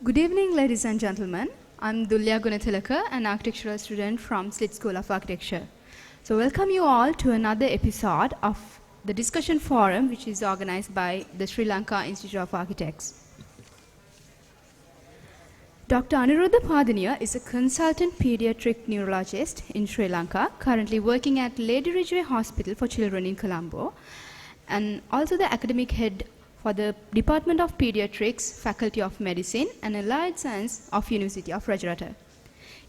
Good evening, ladies and gentlemen. I'm Dulya Gunathilaka, an architectural student from Slit School of Architecture. So welcome you all to another episode of the discussion forum, which is organized by the Sri Lanka Institute of Architects. Dr. Anurudda Padeniya is a consultant pediatric neurologist in Sri Lanka, currently working at Lady Ridgeway Hospital for Children in Colombo, and also the academic head for the Department of Pediatrics, Faculty of Medicine and Allied Science of University of Rajarata.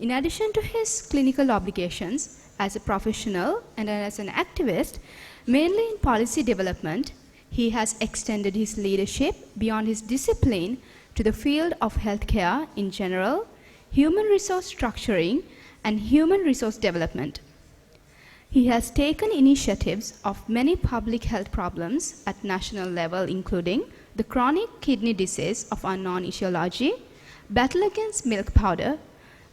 In addition to his clinical obligations as a professional and as an activist, mainly in policy development, he has extended his leadership beyond his discipline to the field of healthcare in general, human resource structuring, and human resource development. He has taken initiatives of many public health problems at national level, including the chronic kidney disease of unknown etiology, battle against milk powder,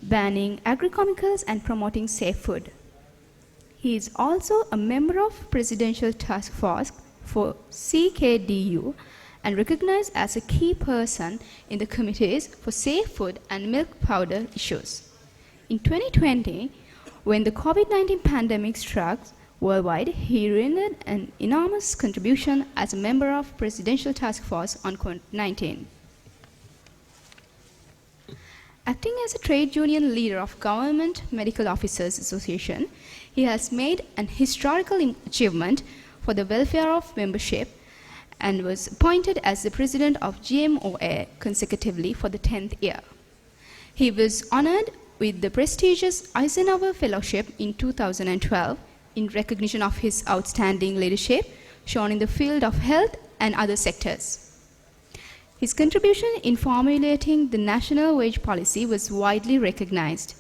banning agrochemicals and promoting safe food. He is also a member of Presidential Task Force for CKDU and recognized as a key person in the committees for safe food and milk powder issues. In 2020, when the COVID-19 pandemic struck worldwide, he rendered an enormous contribution as a member of Presidential Task Force on COVID-19. Acting as a trade union leader of Government Medical Officers Association, he has made an historical achievement for the welfare of membership and was appointed as the president of GMOA consecutively for the 10th year. He was honored with the prestigious Eisenhower Fellowship in 2012 in recognition of his outstanding leadership shown in the field of health and other sectors. His contribution in formulating the national wage policy was widely recognized.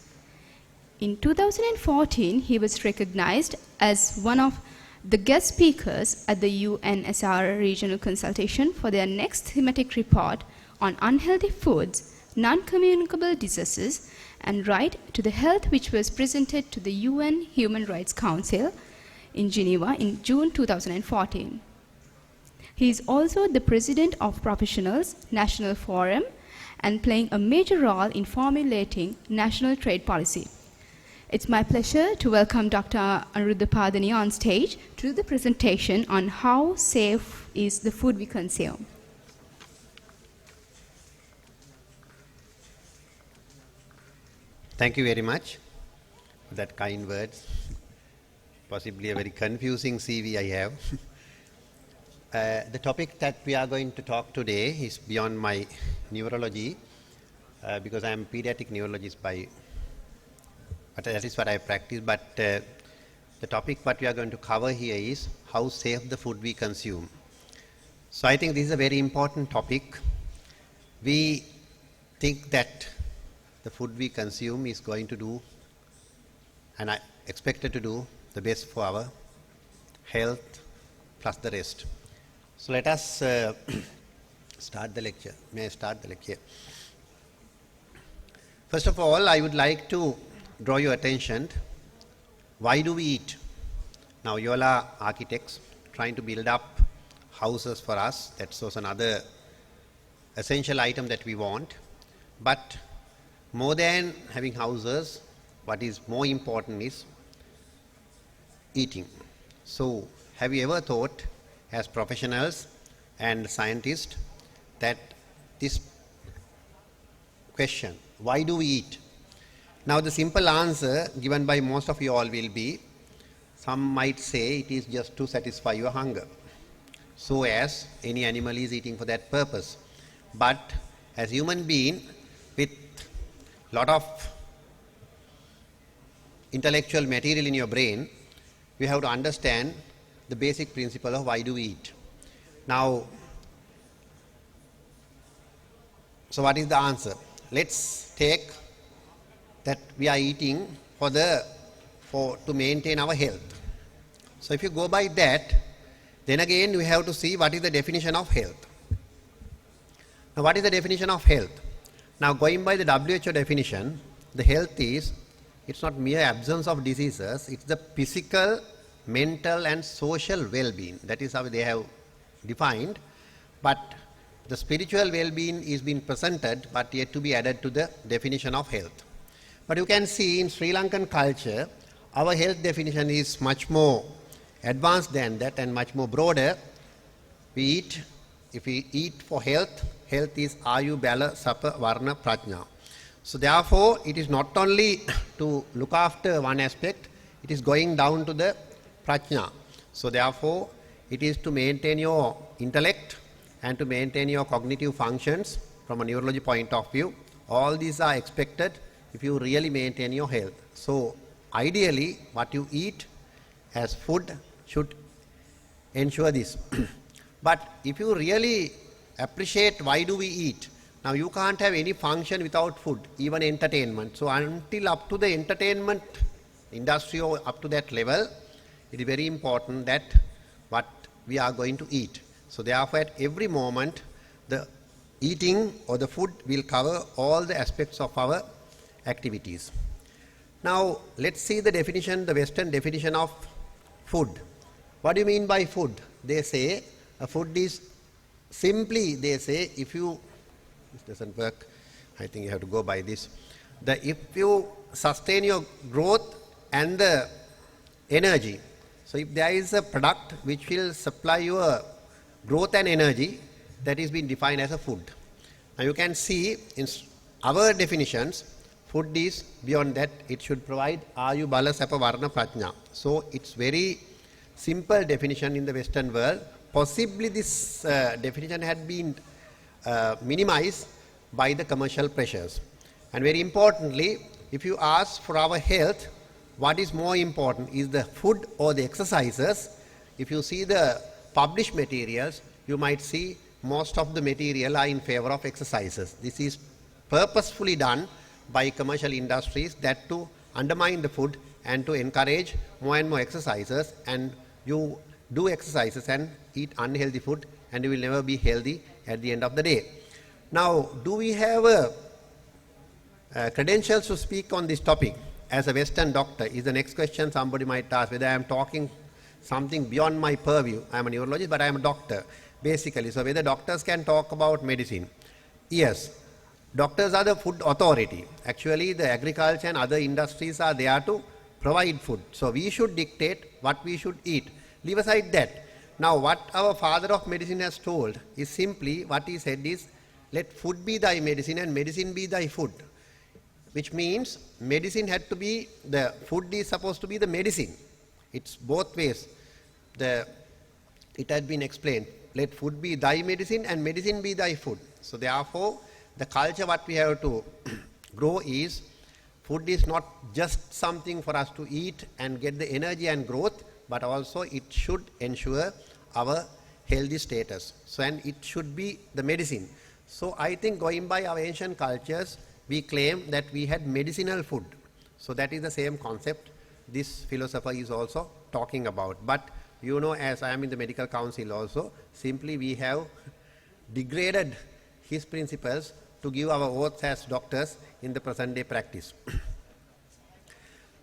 In 2014, he was recognized as one of the guest speakers at the UNSR Regional Consultation for their next thematic report on unhealthy foods, non-communicable diseases, and right to the health, which was presented to the UN Human Rights Council in Geneva in June 2014. He is also the president of Professionals National Forum and playing a major role in formulating national trade policy. It's my pleasure to welcome Dr. Anurudda Padeniya on stage to do the presentation on how safe is the food we consume. Thank you very much for that kind words. Possibly a very confusing CV I have. The topic that we are going to talk today is beyond my neurology because I am a pediatric neurologist but that is what I practice. But the topic what we are going to cover here is how safe the food we consume. So I think this is a very important topic. We think that the food we consume is going to do and I expected to do the best for our health plus the rest. So let us start the lecture. May I start the lecture? First of all, I would like to draw your attention. Why do we eat? Now you all are architects trying to build up houses for us. That's also another essential item that we want. But more than having houses, what is more important is eating. So have you ever thought as professionals and scientists that this question, why do we eat? Now the simple answer given by most of you all will be, some might say it is just to satisfy your hunger. So as any animal is eating for that purpose. But as human being with lot of intellectual material in your brain, we have to understand the basic principle of why do we eat. Now, so what is the answer? Let's take that we are eating to maintain our health. So if you go by that, then again we have to see what is the definition of health. Now what is the definition of health? Now going by the WHO definition, the health is, it's not mere absence of diseases, it's the physical, mental and social well-being. That is how they have defined. But the spiritual well-being is being presented but yet to be added to the definition of health. But you can see in Sri Lankan culture, our health definition is much more advanced than that and much more broader. If we eat for health, health is Ayu, Bala, Sapa, Varna, Prajna. So therefore, it is not only to look after one aspect, it is going down to the Prajna. So therefore, it is to maintain your intellect and to maintain your cognitive functions from a neurology point of view. All these are expected if you really maintain your health. So ideally, what you eat as food should ensure this. But if you really appreciate why do we eat, now you can't have any function without food, even entertainment. So until up to the entertainment industry or up to that level, it is very important that what we are going to eat. So therefore at every moment the eating or the food will cover all the aspects of our activities. Now let's see the definition, the Western definition of food. What do you mean by food? They say a food is simply, they say, if you, this doesn't work, I think you have to go by this. If you sustain your growth and the energy, so if there is a product which will supply your growth and energy, that is being defined as a food. Now you can see in our definitions, food is beyond that, it should provide Ayu, Bala, Sapa, Varna, Prajna. So it's very simple definition in the Western world. Possibly this definition had been minimized by the commercial pressures. And very importantly, if you ask for our health, what is more important, is the food or the exercises? If you see the published materials, you might see most of the material are in favor of exercises. This is purposefully done by commercial industries that to undermine the food and to encourage more and more exercises, and you do exercises and eat unhealthy food and you will never be healthy at the end of the day. Now, do we have credentials to speak on this topic as a Western doctor is the next question somebody might ask, whether I am talking something beyond my purview. I am a neurologist, but I am a doctor basically. So whether doctors can talk about medicine? Yes. Doctors are the food authority. Actually, the agriculture and other industries are there to provide food. So we should dictate what we should eat. Leave aside that. Now what our father of medicine has told is simply, what he said is, let food be thy medicine and medicine be thy food. Which means medicine had to be, the food is supposed to be the medicine. It's both ways. It had been explained. Let food be thy medicine and medicine be thy food. So therefore, the culture what we have to grow is, food is not just something for us to eat and get the energy and growth, but also it should ensure our healthy status. So, and it should be the medicine. So I think going by our ancient cultures, we claim that we had medicinal food. So that is the same concept this philosopher is also talking about. But you know, as I am in the medical council also, simply we have degraded his principles to give our oaths as doctors in the present day practice.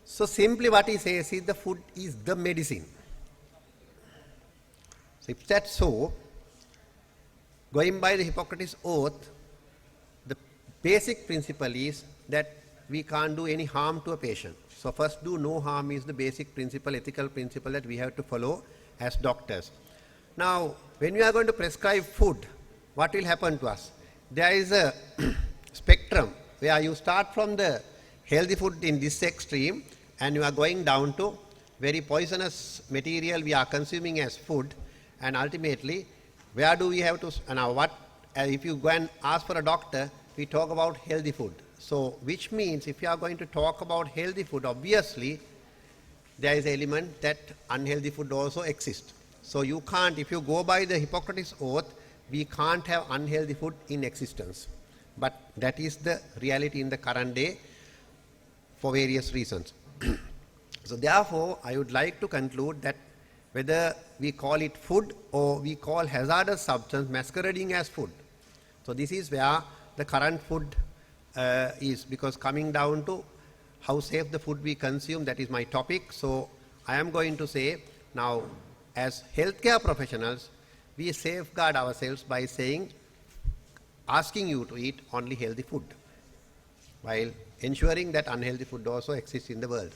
So simply what he says is the food is the medicine. So if that's so, going by the Hippocrates oath, the basic principle is that we can't do any harm to a patient. So first, do no harm is the basic principle, ethical principle that we have to follow as doctors. Now, when we are going to prescribe food, what will happen to us? There is a spectrum where you start from the healthy food in this extreme and you are going down to very poisonous material we are consuming as food, and ultimately where do we have to, now what, if you go and ask for a doctor, we talk about healthy food. So which means if you are going to talk about healthy food, obviously there is an element that unhealthy food also exists. So you can't, if you go by the Hippocrates oath, we can't have unhealthy food in existence. But that is the reality in the current day for various reasons. So therefore, I would like to conclude that whether we call it food or we call hazardous substance masquerading as food. So this is where the current food is, because coming down to how safe the food we consume, that is my topic. So I am going to say now, as healthcare professionals, we safeguard ourselves by saying asking you to eat only healthy food, while ensuring that unhealthy food also exists in the world.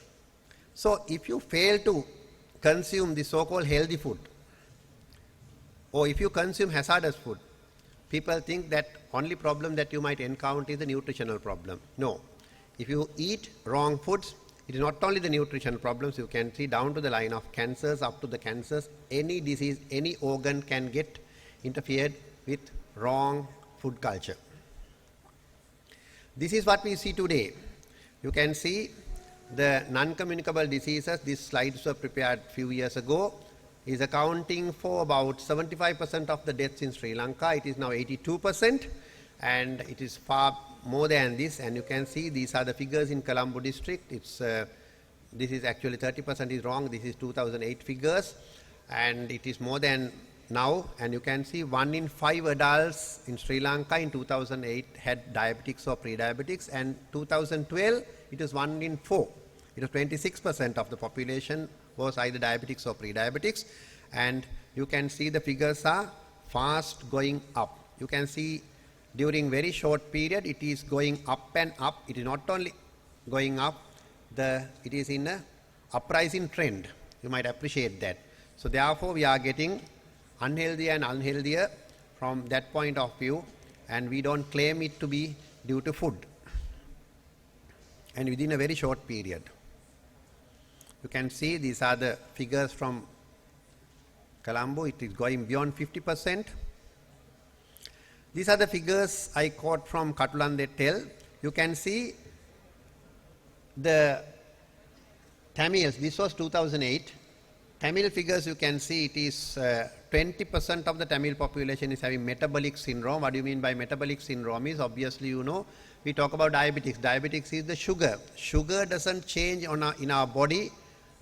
So if you fail to consume the so-called healthy food, or if you consume hazardous food, people think that only problem that you might encounter is the nutritional problem. No. If you eat wrong foods, it is not only the nutritional problems, you can see down to the line of cancers, up to the cancers, any disease, any organ can get interfered with wrong food culture. This is what we see today. You can see the non-communicable diseases. These slides were prepared a few years ago. Is accounting for about 75% of the deaths in Sri Lanka. It is now 82%, and it is far more than this. And you can see these are the figures in Colombo district. It's this is actually 30% is wrong. This is 2008 figures, and it is more than now. And you can see 1 in 5 adults in Sri Lanka in 2008 had diabetics or pre-diabetics, and 2012 it was 1 in 4. It was 26% of the population was either diabetics or pre-diabetics, and you can see the figures are fast going up. You can see during very short period it is going up and up. It is not only going up, it is in a uprising trend. You might appreciate that. So therefore we are getting unhealthier and unhealthier from that point of view, and we don't claim it to be due to food, and within a very short period. You can see these are the figures from Colombo. It is going beyond 50%. These are the figures I quote from Katulande Tell. You can see the Tamils. This was 2008. Tamil figures, you can see it is 20% of the Tamil population is having metabolic syndrome. What do you mean by metabolic syndrome is, obviously you know, we talk about diabetics. Diabetics is the sugar. Sugar doesn't change in our body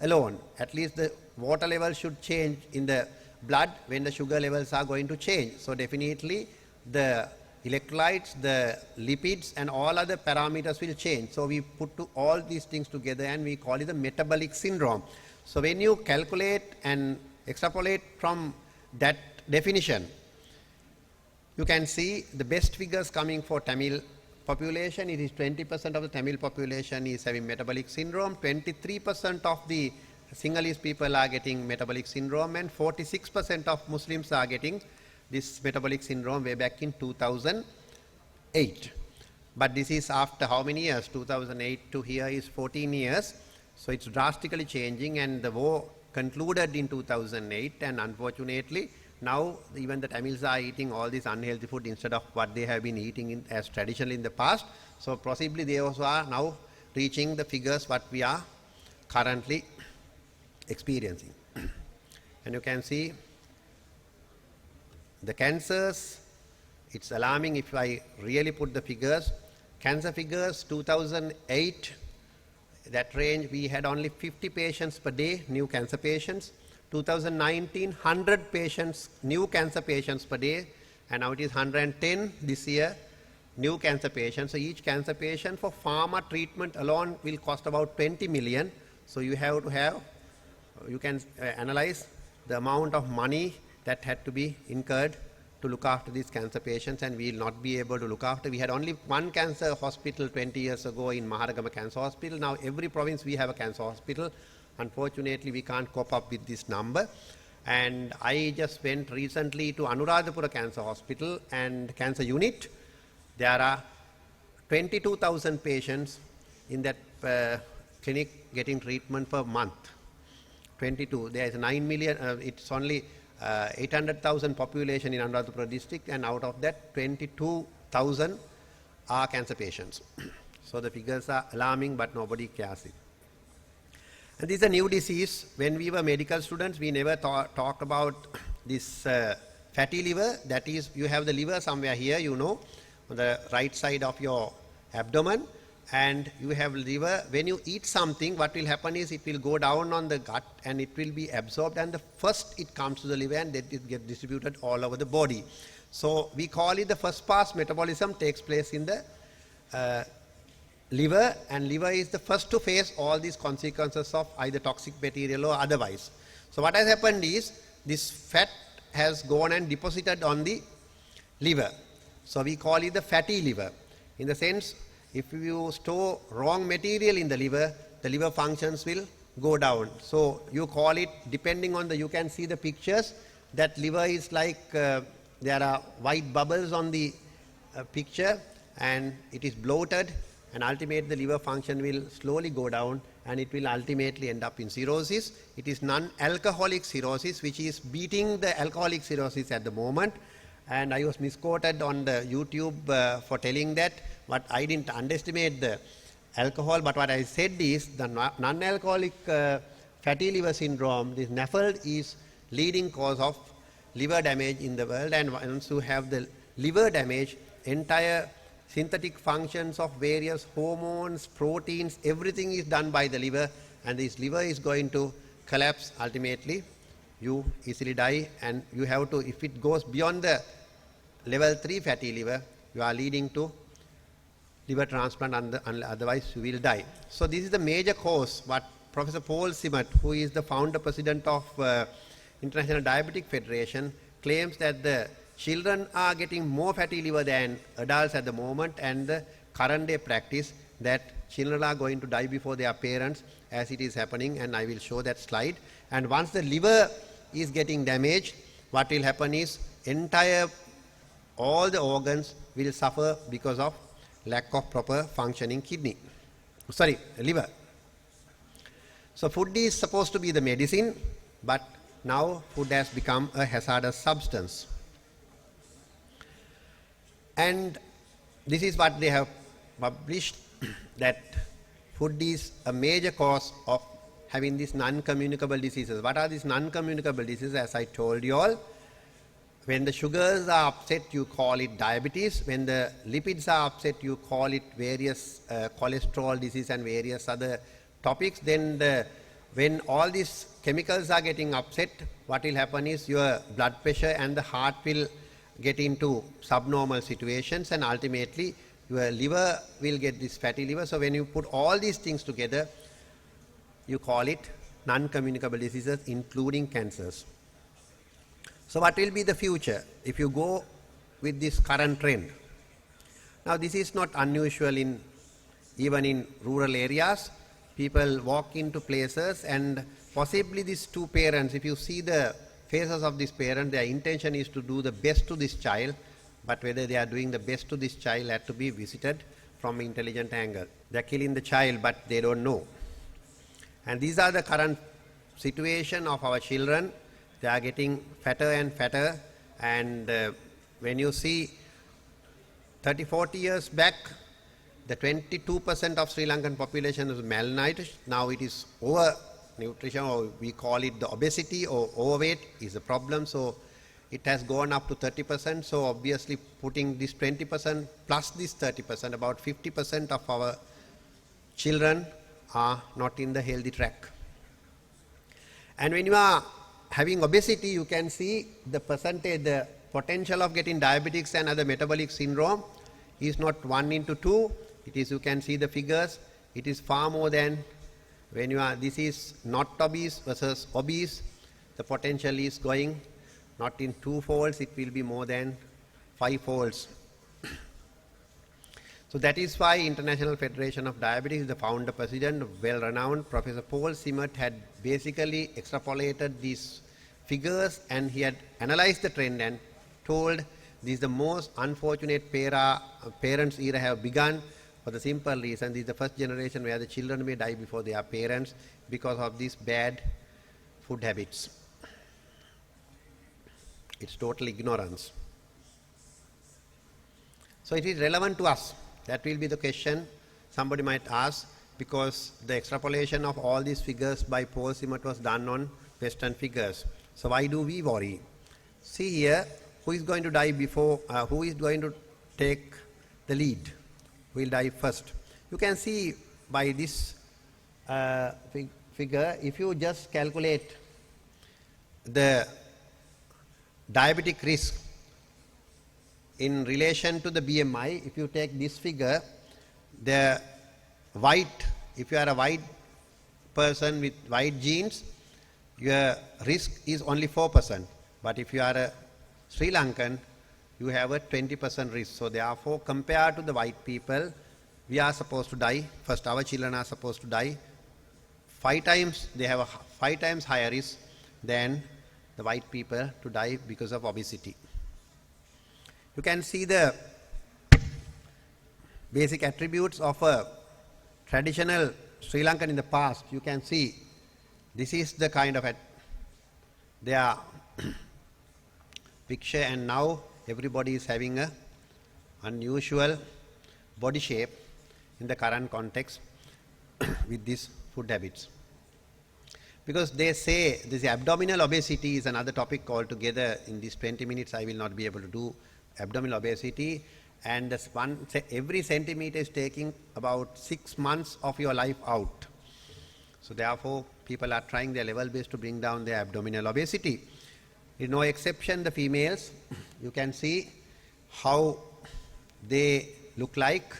alone. At least the water level should change in the blood when the sugar levels are going to change. So definitely the electrolytes, the lipids and all other parameters will change. So we put all these things together and we call it the metabolic syndrome. So when you calculate and extrapolate from that definition, you can see the best figures coming for Tamil population. It is 20% of the Tamil population is having metabolic syndrome, 23% of the Sinhalese people are getting metabolic syndrome, and 46% of Muslims are getting this metabolic syndrome way back in 2008. But this is after how many years? 2008 to here is 14 years. So it's drastically changing, and the war concluded in 2008, and unfortunately now even the Tamils are eating all this unhealthy food instead of what they have been eating as traditional in the past. So possibly they also are now reaching the figures what we are currently experiencing. And you can see the cancers. It's alarming if I really put the figures. Cancer figures 2008, that range we had only 50 patients per day, new cancer patients. 2019, 100 patients, new cancer patients per day, and now it is 110 this year, new cancer patients. So each cancer patient for pharma treatment alone will cost about 20 million. So you have to have, you can analyze the amount of money that had to be incurred to look after these cancer patients, and we will not be able to look after. We had only one cancer hospital 20 years ago in Maharagama Cancer Hospital. Now every province we have a cancer hospital. Unfortunately, we can't cope up with this number. And I just went recently to Anurudda Cancer Hospital and Cancer Unit. There are 22,000 patients in that clinic getting treatment per month. 22. There is 9 million, it's only 800,000 population in Anurudda district, and out of that 22,000 are cancer patients. So the figures are alarming, but nobody cares it. And this is a new disease. When we were medical students, we never talked about this fatty liver. That is, you have the liver somewhere here, you know, on the right side of your abdomen, and you have liver. When you eat something, what will happen is it will go down on the gut and it will be absorbed, and the first it comes to the liver and then it gets distributed all over the body. So we call it the first pass metabolism takes place in the liver, and liver is the first to face all these consequences of either toxic material or otherwise. So what has happened is this fat has gone and deposited on the liver. So we call it the fatty liver. In the sense, if you store wrong material in the liver functions will go down. So you call it, depending on you can see the pictures, that liver is like, there are white bubbles on the picture, and it is bloated, and ultimately the liver function will slowly go down, and it will ultimately end up in cirrhosis. It is non-alcoholic cirrhosis, which is beating the alcoholic cirrhosis at the moment. And I was misquoted on the YouTube for telling that, but I didn't underestimate the alcohol. But what I said is the non-alcoholic fatty liver syndrome, this NAFLD, is leading cause of liver damage in the world. And once you have the liver damage, entire synthetic functions of various hormones, proteins, everything is done by the liver, and this liver is going to collapse. Ultimately, you easily die, and you have to, if it goes beyond the level 3 fatty liver, you are leading to liver transplant, otherwise you will die. So this is the major cause. What Professor Paul Simmet, who is the founder president of International Diabetic Federation, claims that the children are getting more fatty liver than adults at the moment, and the current day practice that children are going to die before their parents as it is happening, and I will show that slide. And once the liver is getting damaged, what will happen is all the organs will suffer because of lack of proper functioning liver. So food is supposed to be the medicine, but now food has become a hazardous substance. And this is what they have published, that food is a major cause of having these non-communicable diseases. What are these non-communicable diseases? As I told you all, when the sugars are upset, you call it diabetes. When the lipids are upset, you call it various cholesterol disease and various other topics. Then when all these chemicals are getting upset, what will happen is your blood pressure and the heart will get into subnormal situations, and ultimately your liver will get this fatty liver. So when you put all these things together, you call it non-communicable diseases, including cancers. So what will be the future if you go with this current trend? Now this is not unusual even in rural areas. People walk into places, and possibly these two parents, if you see the faces of these parents, their intention is to do the best to this child, but whether they are doing the best to this child had to be visited from an intelligent angle. They are killing the child, but they don't know. And these are the current situation of our children. They are getting fatter and fatter, and when you see 30-40 years back, the 22% of Sri Lankan population was malnourished. Now it is overnutrition, or we call it the obesity, or overweight is a problem. So it has gone up to 30%. So obviously putting this 20% plus this 30%, about 50% of our children are not in the healthy track. And when you are having obesity, you can see the percentage, the potential of getting diabetics and other metabolic syndrome is not 1 into 2. It is, you can see the figures, it is far more than when you are, this is not obese versus obese. The potential is going not in 2 folds, it will be more than 5 folds. So that is why International Federation of Diabetes, the founder president, well-renowned Professor Paul Simmet, had basically extrapolated these figures, and he had analyzed the trend and told this is the most unfortunate parents era have begun, for the simple reason this is the first generation where the children may die before their parents because of these bad food habits. It's total ignorance. So it is relevant to us. That will be the question somebody might ask, because the extrapolation of all these figures by Paul Simmet was done on Western figures. So why do we worry? See here, who is going to die before, who is going to take the lead? Who will die first? You can see by this figure, if you just calculate the diabetic risk in relation to the BMI, if you take this figure, the white, if you are a white person with white genes, your risk is only 4%. But if you are a Sri Lankan, you have a 20% risk. So therefore, compared to the white people, we are supposed to die. First, our children are supposed to die 5 times. They have a 5 times higher risk than the white people to die because of obesity. You can see the basic attributes of a traditional Sri Lankan in the past. You can see this is the kind of their picture, and now everybody is having a unusual body shape in the current context with these food habits. Because they say this abdominal obesity is another topic altogether. In these 20 minutes I will not be able to do abdominal obesity, and this every centimeter is taking about 6 months of your life out. So therefore people are trying their level best to bring down their abdominal obesity. With no exception the females. You can see how they look like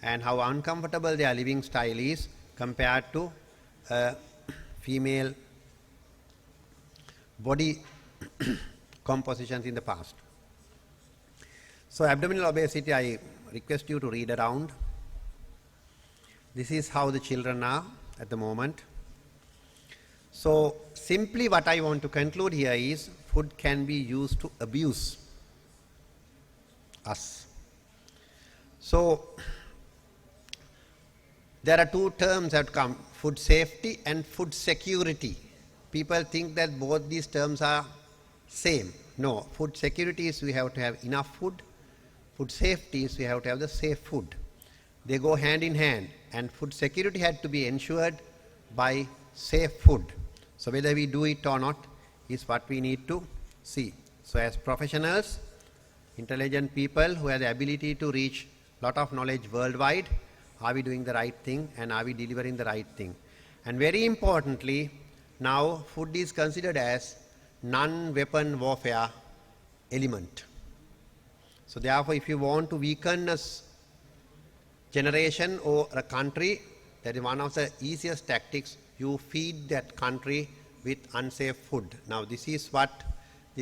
and how uncomfortable their living style is compared to female body compositions in the past. So abdominal obesity, I request you to read around. This is how the children are at the moment. So simply what I want to conclude here is food can be used to abuse us. So there are 2 terms that come, food safety and food security. People think that both these terms are same. No, food security is we have to have enough food. Food safety is we have to have the safe food. They go hand in hand, and food security had to be ensured by safe food. So whether we do it or not is what we need to see. So as professionals, intelligent people who have the ability to reach a lot of knowledge worldwide, are we doing the right thing and are we delivering the right thing? And very importantly, now food is considered as non-weapon warfare element. So therefore, if you want to weaken a generation or a country, that is one of the easiest tactics. You feed that country with unsafe food. Now this is what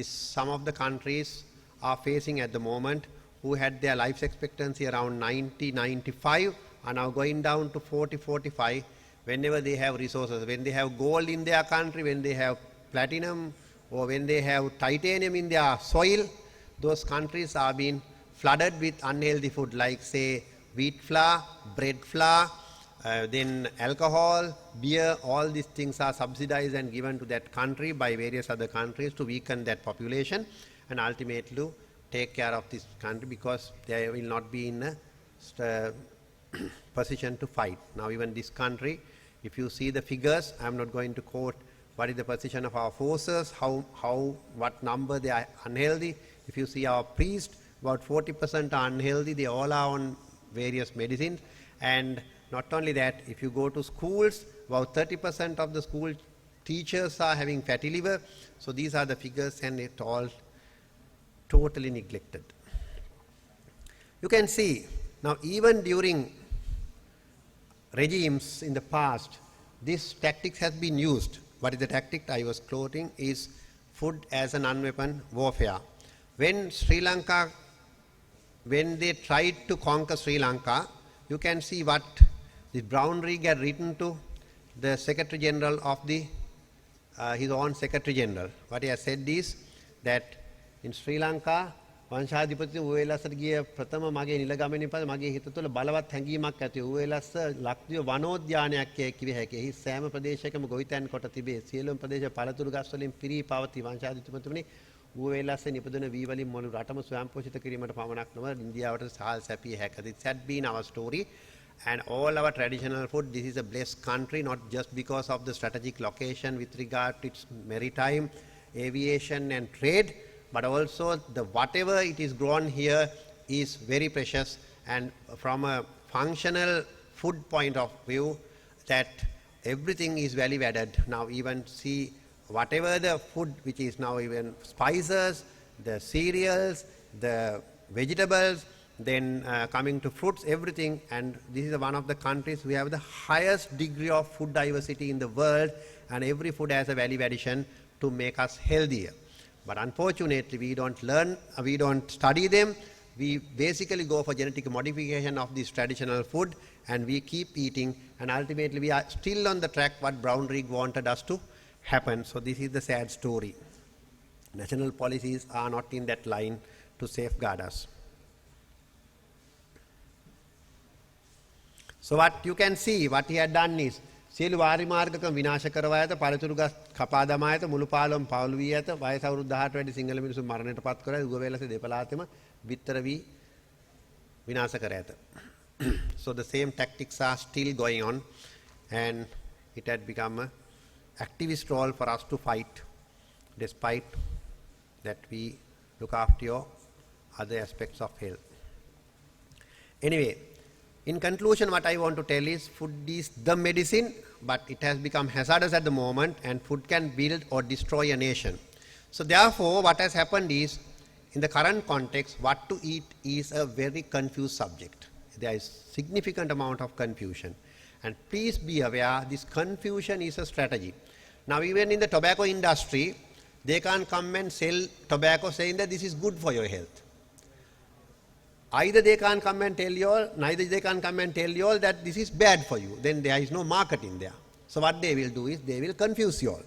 some of the countries are facing at the moment, who had their life expectancy around 90, 95, are now going down to 40, 45 whenever they have resources. When they have gold in their country, when they have platinum, or when they have titanium in their soil, those countries are being flooded with unhealthy food like say wheat flour, bread flour, then alcohol, beer. All these things are subsidized and given to that country by various other countries to weaken that population and ultimately to take care of this country, because they will not be in a position to fight. Now even this country, if you see the figures, I am not going to quote what is the position of our forces, what number they are unhealthy. If you see our priests, about 40% are unhealthy. They all are on various medicines. And not only that, if you go to schools, about 30% of the school teachers are having fatty liver. So these are the figures, and it's all totally neglected. You can see, now even during regimes in the past, this tactics has been used. What is the tactic I was quoting is food as a non-weapon warfare. When Sri Lanka, when they tried to conquer Sri Lanka, you can see what the Brown Rig had written to the Secretary General of his own Secretary General. What he has said is that in Sri Lanka, වංශාධිපති උවේලස්සට ගිය ප්‍රථම මගේ නිලගමනින් පස්සේ මගේ හිත තුළ බලවත් හැඟීමක් ඇති වුණා. උවේලස්ස ලක්දිව වනෝද්‍යානයක් කිව හැකියි. එහි සෑම ප්‍රදේශයකම ගොවිතැන් කොට තිබේ. සියලුම ප්‍රදේශ පළතුරු ගස් වලින් පිරී පවතී. වංශාධිපතිතුමනි, උවේලස්ස නිපදවන වී වලින් මුළු රටම ස්වයංපෝෂිත කිරීමට පමණක් නොව ඉන්දියාවට සහල් සැපිය හැකියි. This had been our story. And all our traditional food, this is a blessed country, not just because of the strategic location with regard to its maritime, aviation and trade, but also the whatever it is grown here is very precious, and from a functional food point of view, that everything is value added. Now even see whatever the food which is now even spices, the cereals, the vegetables, then coming to fruits, everything, and this is one of the countries we have the highest degree of food diversity in the world, and every food has a value addition to make us healthier. But unfortunately, we don't learn, we don't study them. We basically go for genetic modification of this traditional food, and we keep eating, and ultimately we are still on the track what Brown Rig wanted us to happen. So this is the sad story. National policies are not in that line to safeguard us. So what you can see, what he had done is, සියලු වාරි මාර්ගක විනාශ කරවා ඇත, පළතුරු ගස් කපා දමා ඇත, මුළු පාලම පවුල් වී ඇත, වයස අවුරුදු 18 වැඩි සිංහල මිනිසුන් මරණයට පත් කර උග වේලසේ දෙපළාතෙම විතර වී විනාශ කර ඇත. So the same tactics are still going on, and it had become an activist role for us to fight, despite that we look after your other aspects of health. Anyway, in conclusion, what I want to tell is food is the medicine, but it has become hazardous at the moment, and food can build or destroy a nation. So therefore, what has happened is, in the current context, what to eat is a very confused subject. There is significant amount of confusion. And please be aware, this confusion is a strategy. Now even in the tobacco industry, they can't come and sell tobacco saying that this is good for your health. Either they can't come and tell you all, neither they can come and tell you all that this is bad for you. Then there is no marketing there. So what they will do is, they will confuse you all.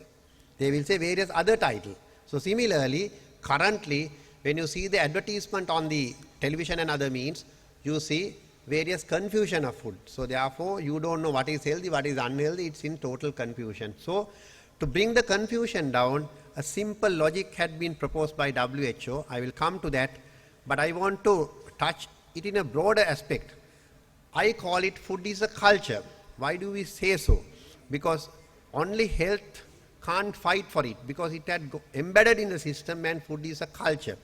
They will say various other titles. So similarly, currently, when you see the advertisement on the television and other means, you see various confusion of food. So therefore, you don't know what is healthy, what is unhealthy, it's in total confusion. So to bring the confusion down, a simple logic had been proposed by WHO. I will come to that, but I want to touch it in a broader aspect. I call it food is a culture. Why do we say so? Because only health can't fight for it, because it had embedded in the system, and food is a culture.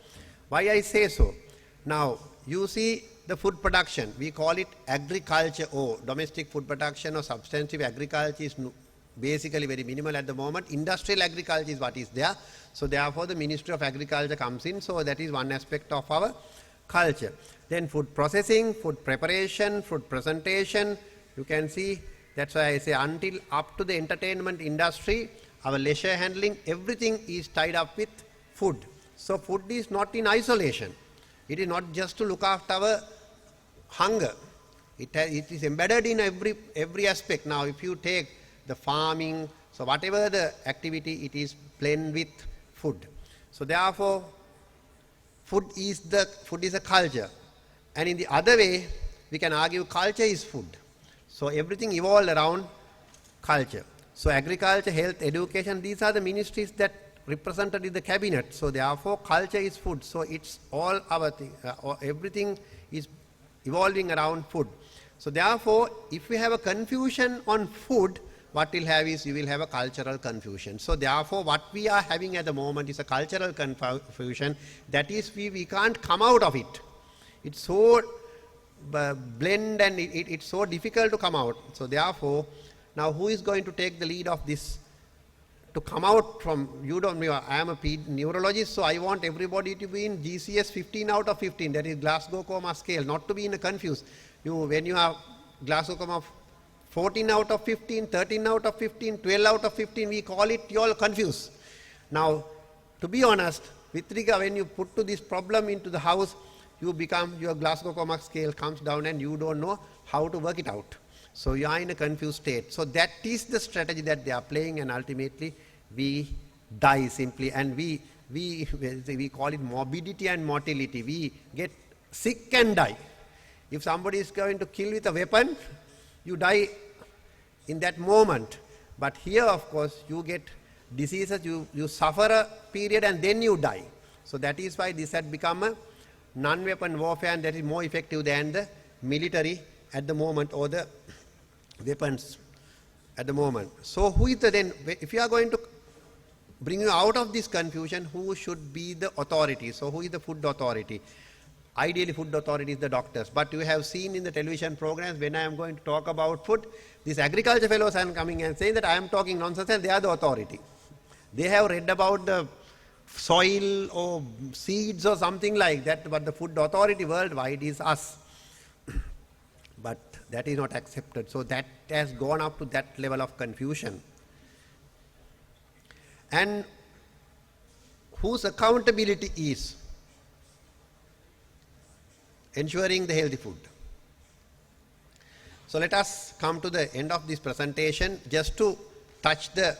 Why I say so? Now, you see the food production, we call it agriculture, or domestic food production, or substantive agriculture is basically very minimal at the moment. Industrial agriculture is what is there. So therefore, the Ministry of Agriculture comes in. So that is one aspect of our culture. Then food processing, food preparation, food presentation, you can see, that's why I say until up to the entertainment industry, our leisure handling, everything is tied up with food. So food is not in isolation. It is not just to look after our hunger. It is embedded in every aspect. Now if you take the farming, so whatever the activity, it is blended with food. So therefore, food is a culture. And in the other way, we can argue culture is food. So everything evolved around culture. So agriculture, health, education, these are the ministries that represented in the cabinet. So therefore, culture is food. So it's all our thing. Everything is evolving around food. So therefore, if we have a confusion on food, what we'll have is, you will have a cultural confusion. So therefore, what we are having at the moment is a cultural confusion. That is, we can't come out of it. It's so blend, and it's so difficult to come out. So therefore, now who is going to take the lead of this to come out from, I am a neurologist, so I want everybody to be in GCS 15 out of 15, that is Glasgow Coma scale, not to be in a confused. When you have Glasgow Coma 14 out of 15, 13 out of 15, 12 out of 15, we call it, you all confused. Now, to be honest, with regard, when you put to this problem into the house, you become, your Glasgow Coma scale comes down and you don't know how to work it out. So you are in a confused state. So that is the strategy that they are playing, and ultimately we die simply, and we call it morbidity and mortality. We get sick and die. If somebody is going to kill with a weapon, you die in that moment. But here, of course, you get diseases, you suffer a period and then you die. So that is why this had become a non-weapon warfare, and that is more effective than the military at the moment, or the weapons at the moment. So who is then, if you are going to bring you out of this confusion, who should be the authority? So who is the food authority? Ideally, food authority is the doctors. But you have seen in the television programs, when I am going to talk about food, these agriculture fellows are coming and saying that I am talking nonsense and they are the authority. They have read about the soil or seeds or something like that, but the food authority worldwide is us. But that is not accepted. So that has gone up to that level of confusion. And whose accountability is ensuring the healthy food. So let us come to the end of this presentation just to touch the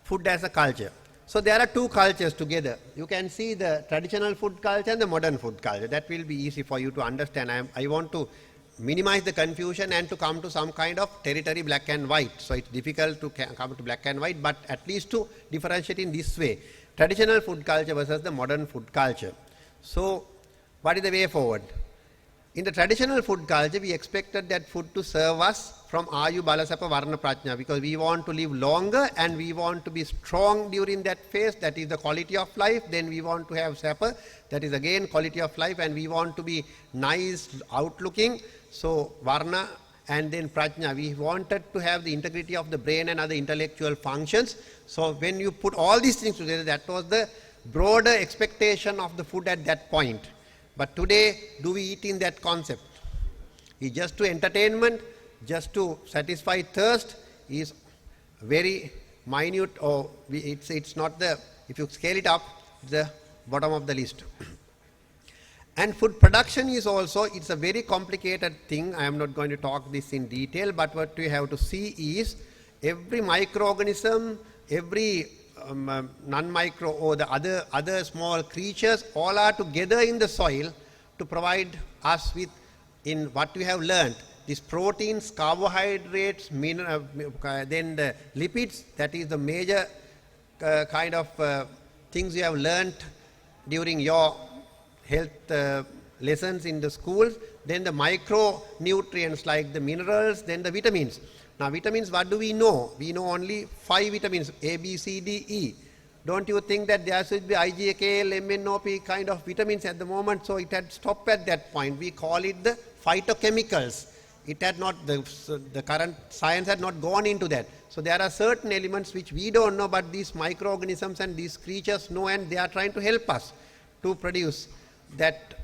food as a culture. So there are two cultures together. You can see the traditional food culture and the modern food culture. That will be easy for you to understand. I want to minimize the confusion and to come to some kind of territory black and white. So it's difficult to come to black and white, but at least to differentiate in this way. Traditional food culture versus the modern food culture. So what is the way forward? In the traditional food culture, we expected that food to serve us from Ayu Balasapa Varna Prajna, because we want to live longer and we want to be strong during that phase. That is the quality of life. Then we want to have Sapa, that is again quality of life, and we want to be nice, outlooking. So Varna and then Prajna, we wanted to have the integrity of the brain and other intellectual functions. So when you put all these things together, that was the broader expectation of the food at that point. But today, do we eat in that concept? It's just to entertainment, just to satisfy thirst, is very minute, or it's not the, if you scale it up, the bottom of the list. And food production is also, it's a very complicated thing. I am not going to talk this in detail, but what we have to see is every microorganism, every non-micro or the other small creatures, all are together in the soil to provide us with, in what we have learned, these proteins, carbohydrates, then the lipids. That is the major kind of things you have learned during your health lessons in the schools. Then the micronutrients like the minerals, then the vitamins. Now vitamins, what do we know? We know only 5 vitamins, A, B, C, D, E. Don't you think that there should be IgA, KL, MNOP kind of vitamins at the moment? So it had stopped at that point. We call it the phytochemicals. It had not, the current science had not gone into that. So there are certain elements which we don't know, but these microorganisms and these creatures know, and they are trying to help us to produce that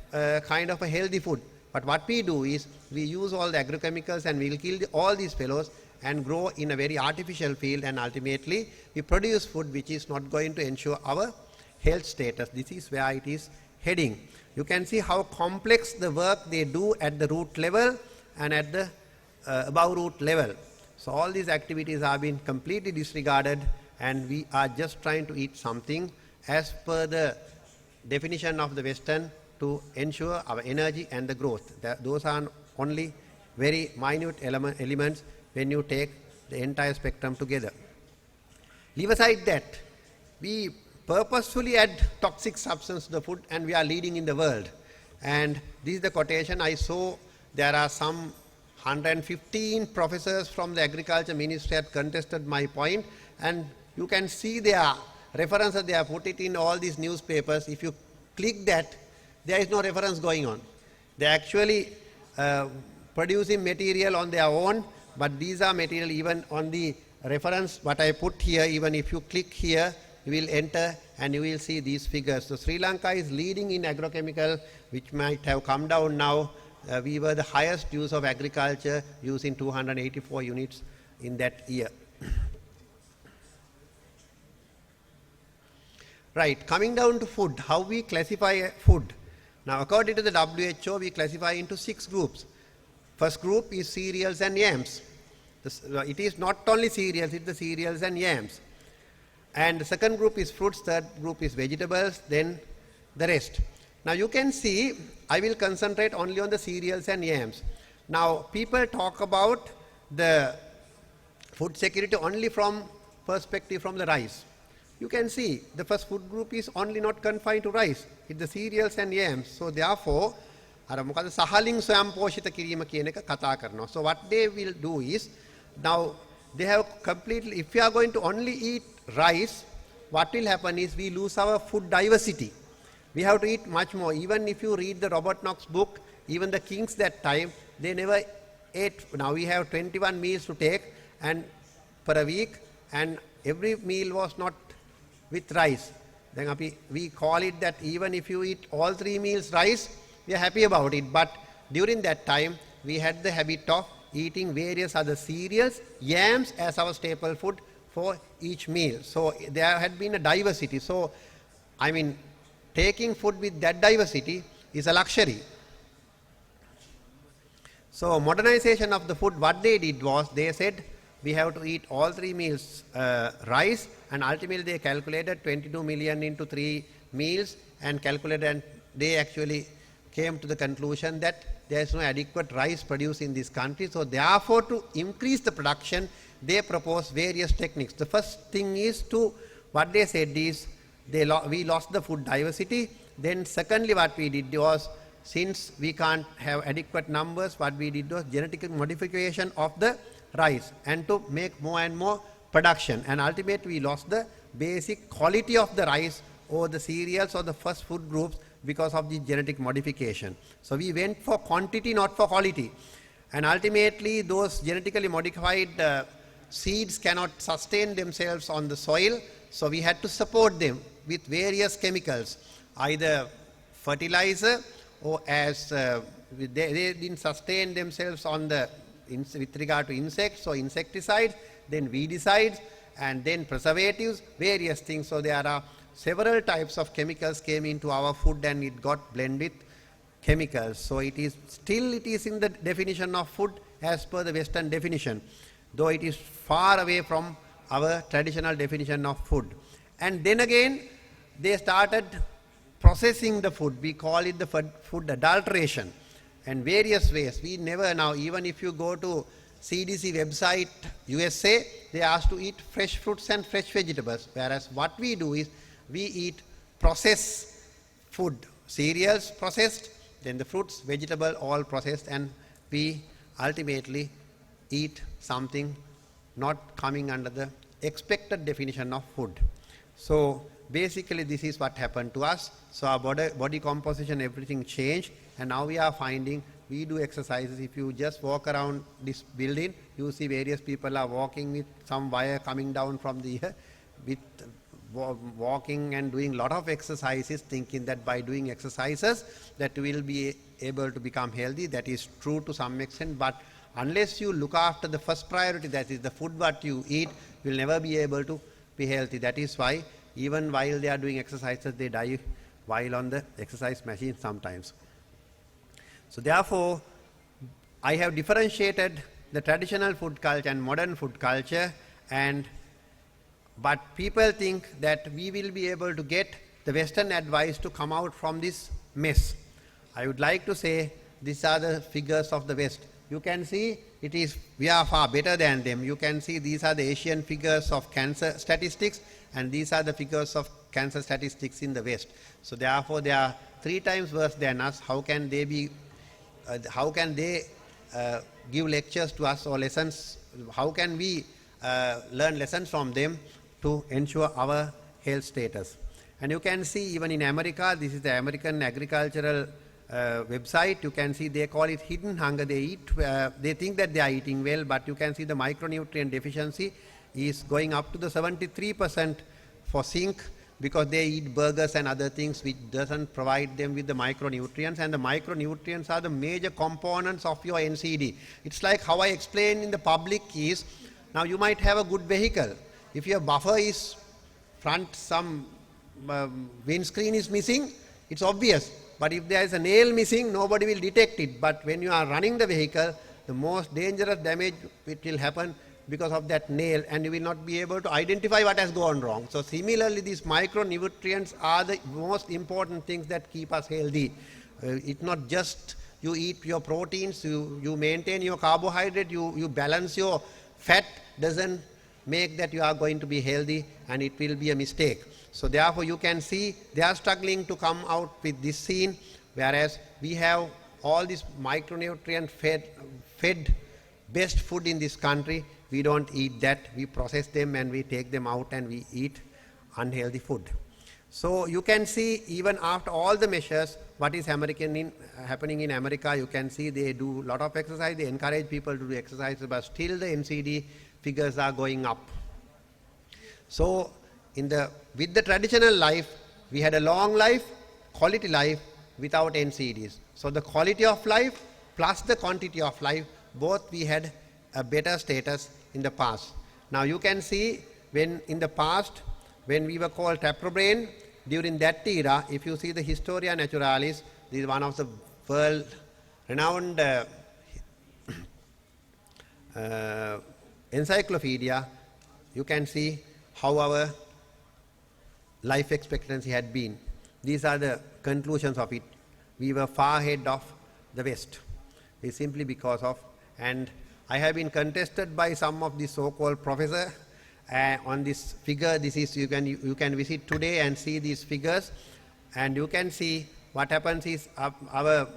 kind of a healthy food. But what we do is, we use all the agrochemicals and we'll kill all these fellows and grow in a very artificial field, and ultimately we produce food which is not going to ensure our health status. This is where it is heading. You can see how complex the work they do at the root level and at the above root level. So all these activities have been completely disregarded, and we are just trying to eat something as per the definition of the Western to ensure our energy and the growth. Those are only very minute elements when you take the entire spectrum together. Leave aside that, we purposefully add toxic substance to the food, and we are leading in the world. And this is the quotation I saw. There are some 115 professors from the agriculture ministry had contested my point, and you can see their references. They have put it in all these newspapers. If you click that, there is no reference going on. They are actually producing material on their own, but these are material even on the reference what I put here. Even if you click here, you will enter and you will see these figures. So Sri Lanka is leading in agrochemical, which might have come down now. We were the highest use of agriculture, using 284 units in that year. Right, coming down to food, how we classify food. Now according to the WHO, we classify into 6 groups. First group is cereals and yams. It is not only cereals, it's the cereals and yams. And the second group is fruits, third group is vegetables, then the rest. Now you can see, I will concentrate only on the cereals and yams. Now people talk about the food security only from perspective from the rice. You can see the first food group is only not confined to rice. It's the cereals and yams. So therefore, sahaling swam poshita kirima kiyeneka kata karනවා. So what they will do is, now they have completely, if we are going to only eat rice, what will happen is we lose our food diversity. We have to eat much more. Even if you read the Robert Knox book, even the kings that time, they never ate. Now we have 21 meals to take and per a week, and every meal was not with rice. Then we call it that even if you eat all 3 meals rice, we are happy about it. But during that time, we had the habit of eating various other cereals, yams as our staple food for each meal. So there had been a diversity. So I mean, taking food with that diversity is a luxury. So modernization of the food, what they did was, they said, we have to eat all 3 meals rice, and ultimately they calculated 22 million into 3 meals and calculated, and they actually came to the conclusion that there is no adequate rice produced in this country. So therefore, to increase the production, they proposed various techniques. The first thing is to, what they said is, we lost the food diversity. Then secondly, what we did was, since we can't have adequate numbers, what we did was genetic modification of the rice, and to make more and more production, and ultimately we lost the basic quality of the rice or the cereals or the first food groups because of the genetic modification. So we went for quantity, not for quality, and ultimately those genetically modified seeds cannot sustain themselves on the soil, so we had to support them with various chemicals, either fertilizer or as they didn't sustain themselves on the with regard to insects, so insecticides, then weedicides, and then preservatives, various things. So there are several types of chemicals came into our food, and it got blended with chemicals. So it is still, it is in the definition of food as per the Western definition, though it is far away from our traditional definition of food. And then again, they started processing the food. We call it the food adulteration, and various ways. We never now, even if you go to CDC website USA, they ask to eat fresh fruits and fresh vegetables, whereas what we do is we eat processed food, cereals processed, then the fruits, vegetable, all processed, and we ultimately eat something not coming under the expected definition of food. So basically this is what happened to us. So our body composition, everything changed, and now we are finding we do exercises. If you just walk around this building, you see various people are walking with some wire coming down from the with walking and doing lot of exercises, thinking that by doing exercises that will be able to become healthy. That is true to some extent, but unless you look after the first priority, that is the food what you eat, you will never be able to be healthy. That is why even while they are doing exercises, they die while on the exercise machine sometimes. So therefore, I have differentiated the traditional food culture and modern food culture, but people think that we will be able to get the Western advice to come out from this mess. I would like to say these are the figures of the West. You can see we are far better than them. You can see these are the Asian figures of cancer statistics, and these are the figures of cancer statistics in the West. So therefore, they are 3 times worse than us. How can they give lectures to us or lessons? How can we learn lessons from them to ensure our health status? And you can see even in America, this is the American Agricultural website. You can see they call it hidden hunger. They think that they are eating well, but you can see the micronutrient deficiency is going up to the 73% for zinc, because they eat burgers and other things which doesn't provide them with the micronutrients, and the micronutrients are the major components of your NCD. It's like how I explain in the public is, now you might have a good vehicle. If your buffer is front, some windscreen is missing, it's obvious. But if there is a nail missing, nobody will detect it. But when you are running the vehicle, the most dangerous damage it will happen because of that nail, and you will not be able to identify what has gone wrong. So similarly, these micronutrients are the most important things that keep us healthy. It's not just you eat your proteins, you maintain your carbohydrate, you balance your fat, doesn't make that you are going to be healthy, and it will be a mistake. So therefore you can see they are struggling to come out with this scene, whereas we have all this micronutrient fed best food in this country. We don't eat that. We process them and we take them out and we eat unhealthy food. So you can see even after all the measures, what is happening in America, you can see they do a lot of exercise. They encourage people to do exercise, but still the NCD figures are going up. So with the traditional life, we had a long life, quality life without NCDs. So the quality of life plus the quantity of life, both we had a better status in the past. Now you can see when in the past, when we were called tapro brain, during that era, if you see the Historia Naturalis, this is one of the world renowned encyclopedia, you can see how our life expectancy had been. These are the conclusions of it. We were far ahead of the West. It's simply because of, and I have been contested by some of the so-called professor on this figure. This is, you can visit today and see these figures, and you can see what happens is our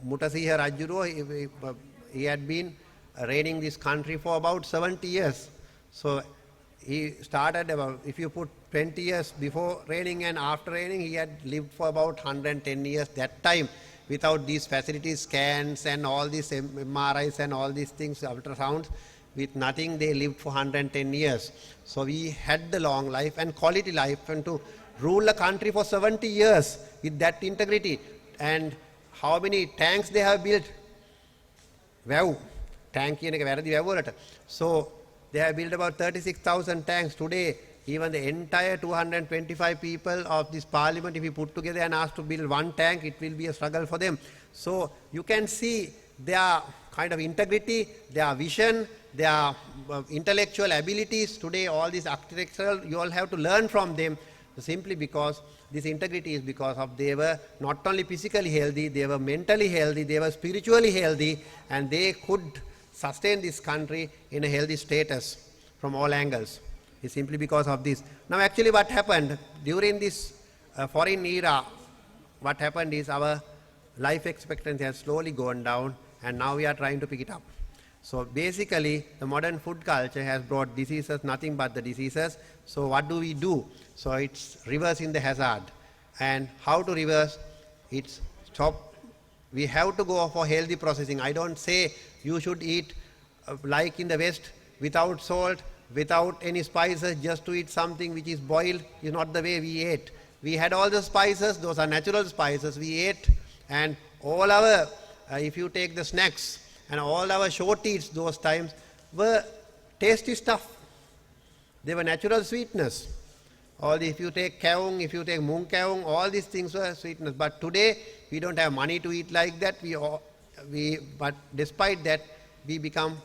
Mutasiha Rajuro, he had been reigning this country for about 70 years. So he started about, if you put 20 years before reigning and after reigning, he had lived for about 110 years that time without these facilities, scans and all these MRIs and all these things, ultrasounds. With nothing, they lived for 110 years. So we had the long life and quality life, and to rule a country for 70 years with that integrity. And how many tanks they have built? Wow. Tank කියන එක වැරදි වැව වලට. So they have built about 36,000 tanks. Today, even the entire 225 people of this parliament, if you put together and ask to build one tank, it will be a struggle for them. So you can see their kind of integrity, their vision, their intellectual abilities. Today, all these architectural, you all have to learn from them, simply because this integrity is because of they were not only physically healthy, they were mentally healthy, they were spiritually healthy, and they could sustain this country in a healthy status from all angles. It's simply because of this. Now actually what happened during this foreign era, what happened is our life expectancy has slowly gone down, and now we are trying to pick it up. So basically the modern food culture has brought diseases, nothing but the diseases. So what do? So it's reversing the hazard. And how to reverse? It's stop. We have to go for healthy processing. I don't say you should eat like in the West, without salt, without any spices, just to eat something which is boiled is not the way we ate. We had all the spices, those are natural spices we ate, and all our, if you take the snacks, and all our short eats those times were tasty stuff. They were natural sweetness. If you take kaung, if you take mung kaung, all these things were sweetness. But today, we don't have money to eat like that. But despite that, we become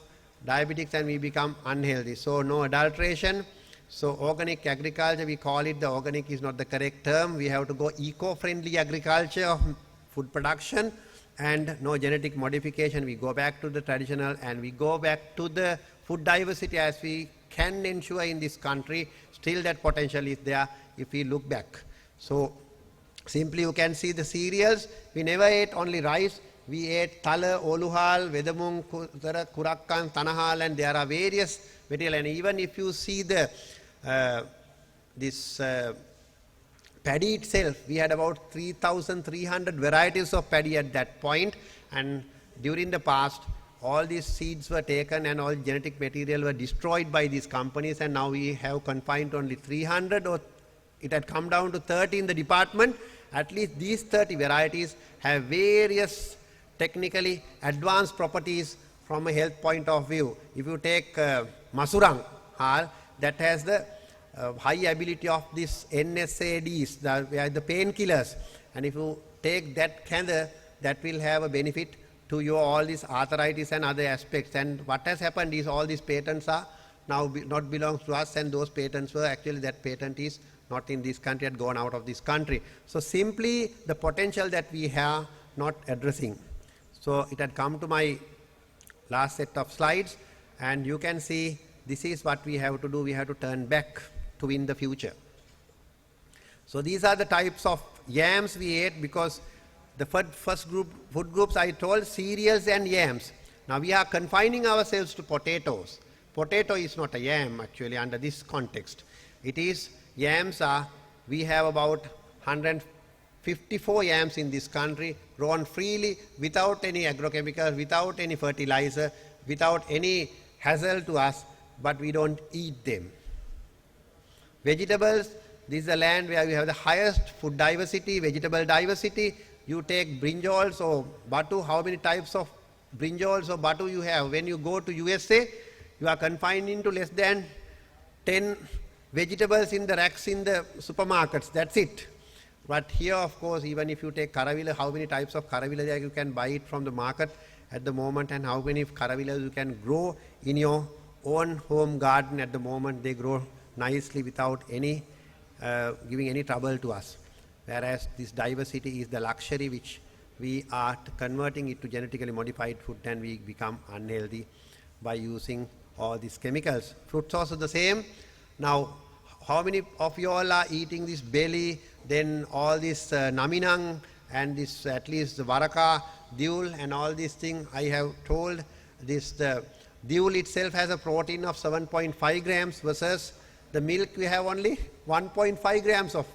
diabetics and we become unhealthy. So no adulteration. So organic agriculture, we call it, the organic is not the correct term. We have to go eco-friendly agriculture of food production, and no genetic modification. We go back to the traditional, and we go back to the food diversity as we can ensure in this country. Still that potential is there if we look back. So simply you can see the cereals. We never ate only rice. We ate thala, oluhal, vedamung, kurakkan, tanahal, and there are various material. And even if you see the paddy itself, we had about 3,300 varieties of paddy at that point, and during the past, all these seeds were taken and all genetic material were destroyed by these companies, and now we have confined only 300, or it had come down to 30 in the department. At least these 30 varieties have various technically advanced properties from a health point of view. If you take masurang, that has the high ability of these NSAIDs, the painkillers, and if you take that candor, that will have a benefit to your all these arthritis and other aspects. And what has happened is all these patents are now not belongs to us, and those patents were actually, that patent is not in this country, had gone out of this country. So simply the potential that we have not addressing. So it had come to my last set of slides, and you can see this is what we have to do. We have to turn back to win the future. So these are the types of yams we ate, because the first group, food groups I told, cereals and yams. Now we are confining ourselves to potatoes. Potato is not a yam actually under this context. It is, yams are, we have about 154 yams in this country, grown freely without any agrochemicals, without any fertilizer, without any hassle to us, but we don't eat them. Vegetables, this is a land where we have the highest food diversity, vegetable diversity. You take brinjals or batu, how many types of brinjals or batu you have? When you go to USA, you are confined into less than 10 vegetables in the racks in the supermarkets, that's it. But here, of course, even if you take karavila, how many types of karavila there you can buy it from the market at the moment, and how many karavilas you can grow in your own home garden at the moment. They grow nicely without any giving any trouble to us. Whereas this diversity is the luxury which we are converting it to genetically modified food, and we become unhealthy by using all these chemicals. Fruits also the same. Now, how many of you all are eating this belly, then all this naminang, and this at least the varaka, diul, and all these things? I have told this, the diul itself has a protein of 7.5 grams versus the milk we have only 1.5 grams of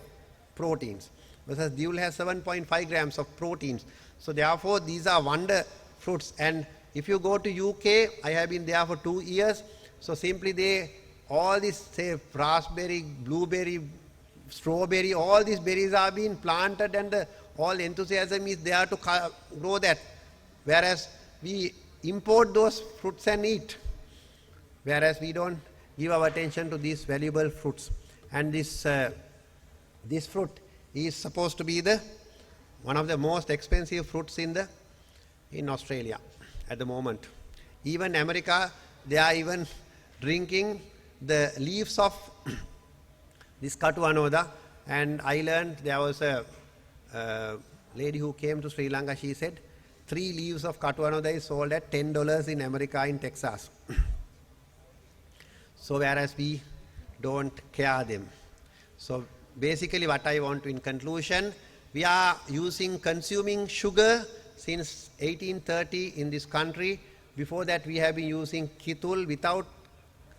proteins, versus diul has 7.5 grams of proteins. So therefore these are wonder fruits. And if you go to UK, I have been there for 2 years, so simply they, all these, say, raspberry, blueberry, strawberry, all these berries are being planted, and all enthusiasm is there to grow that. Whereas we import those fruits and eat. Whereas we don't give our attention to these valuable fruits. And this fruit is supposed to be the one of the most expensive fruits in Australia at the moment. Even America, they are even drinking the leaves of this Katuanoda. And I learned, there was a lady who came to Sri Lanka, she said 3 leaves of Katuanoda is sold at $10 in America, in Texas. So whereas we don't care them. So basically what I want to, in conclusion, we are consuming sugar since 1830 in this country. Before that we have been using kitul without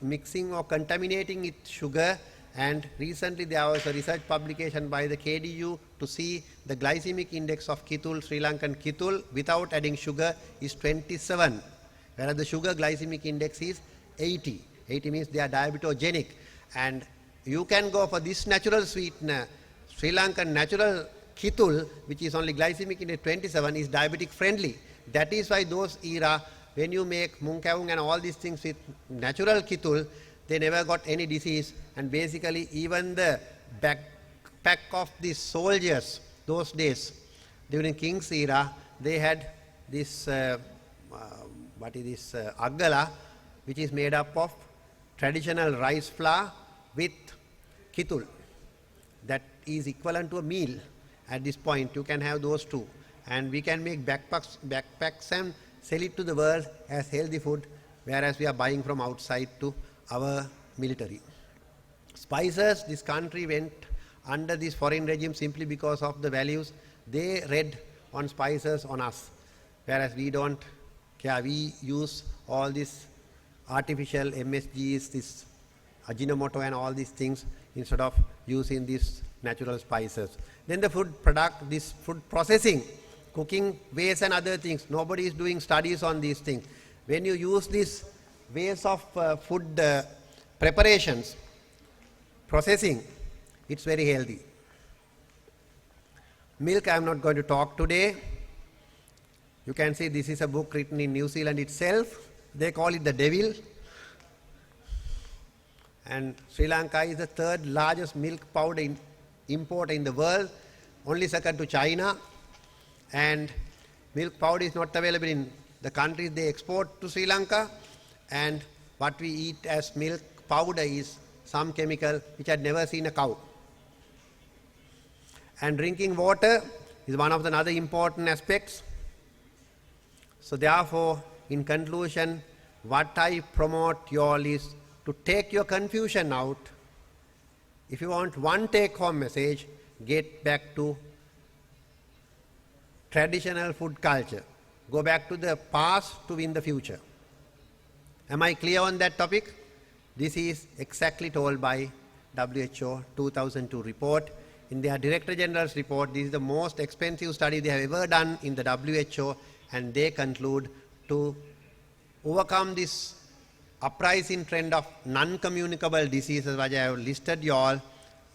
mixing or contaminating it sugar. And recently there was a research publication by the KDU to see the glycemic index of kitul, Sri Lankan kitul, without adding sugar is 27, whereas the sugar glycemic index is 80. 80 means they are diabetogenic. And you can go for this natural sweetener, Sri Lankan natural kitul, which is only glycemic index 27, is diabetic friendly. That is why those era, when you make mungkavung and all these things with natural kitul, they never got any disease. And basically even the backpack of the soldiers those days, during King's era, they had this, aggala, which is made up of traditional rice flour with kitul. That is equivalent to a meal. At this point, you can have those two. And we can make backpacks and sell it to the world as healthy food, whereas we are buying from outside to our military. Spices, this country went under this foreign regime simply because of the values they read on spices on us, whereas we don't care. We use all these artificial MSGs, this Ajinomoto and all these things, instead of using these natural spices. Then the food product, this food processing, cooking ways and other things. Nobody is doing studies on these things. When you use these ways of food preparations, processing, it's very healthy. Milk I am not going to talk today. You can see this is a book written in New Zealand itself. They call it the devil. And Sri Lanka is the 3rd largest milk powder importer in the world, only second to China. And milk powder is not available in the countries they export to Sri Lanka. And what we eat as milk powder is some chemical which had never seen a cow. And drinking water is one of the other important aspects. So therefore, in conclusion, what I promote you all is to take your confusion out. If you want one take-home message, get back to traditional food culture. Go back to the past to win the future. Am I clear on that topic? This is exactly told by WHO 2002 report. In their Director General's report, this is the most expensive study they have ever done in the WHO, and they conclude to overcome this uprising trend of non-communicable diseases, which I have listed you all,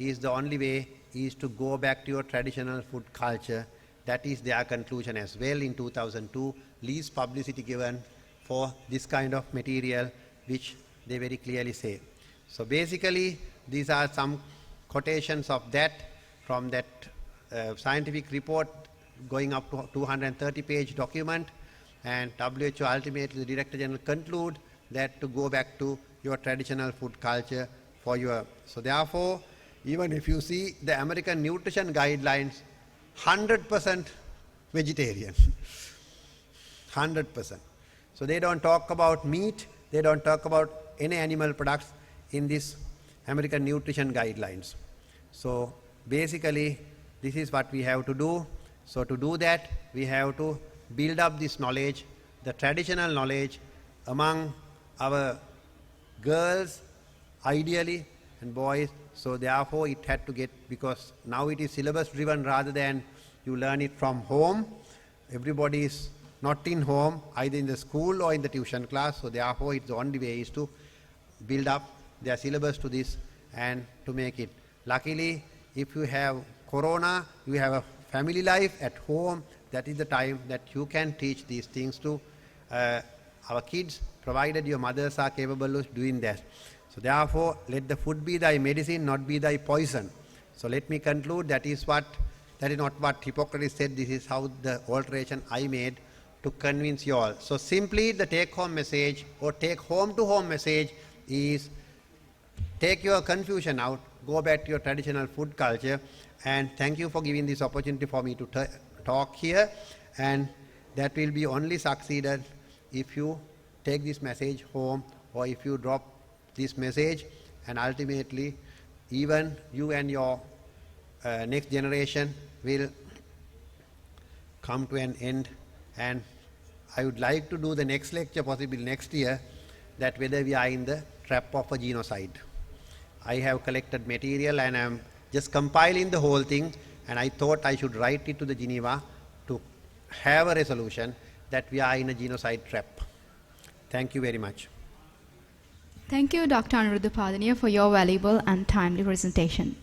is the only way is to go back to your traditional food culture. That is their conclusion as well in 2002, least publicity given for this kind of material, which they very clearly say. So basically, these are some quotations of that from that scientific report going up to 230-page document, and WHO ultimately, the Director General conclude that to go back to your traditional food culture for your, so therefore, even if you see the American nutrition guidelines, 100% vegetarian, 100%. So they don't talk about meat, they don't talk about any animal products in this American nutrition guidelines. So basically, this is what we have to do. So to do that, we have to build up this knowledge, the traditional knowledge among our girls, ideally, and boys. So therefore, it had to get, because now it is syllabus driven rather than you learn it from home. Everybody is not in home, either in the school or in the tuition class. So therefore, it's the only way is to build up their syllabus to this and to make it. Luckily, if you have corona, you have a family life at home, that is the time that you can teach these things to our kids, provided your mothers are capable of doing that. So therefore, let the food be thy medicine, not be thy poison. So let me conclude, that is not what Hippocrates said, this is how the alteration I made to convince you all. So simply the take-home message or take-home-to-home message is, take your confusion out, go back to your traditional food culture, and thank you for giving this opportunity for me to talk here, and that will be only succeeded if you take this message home, or if you drop this message, and ultimately even you and your next generation will come to an end. And I would like to do the next lecture, possibly next year, that whether we are in the trap of a genocide. I have collected material and I am just compiling the whole thing, and I thought I should write it to the Geneva to have a resolution that we are in a genocide trap. Thank you very much. Thank you, Dr. Anurudda Padeniya, for your valuable and timely presentation.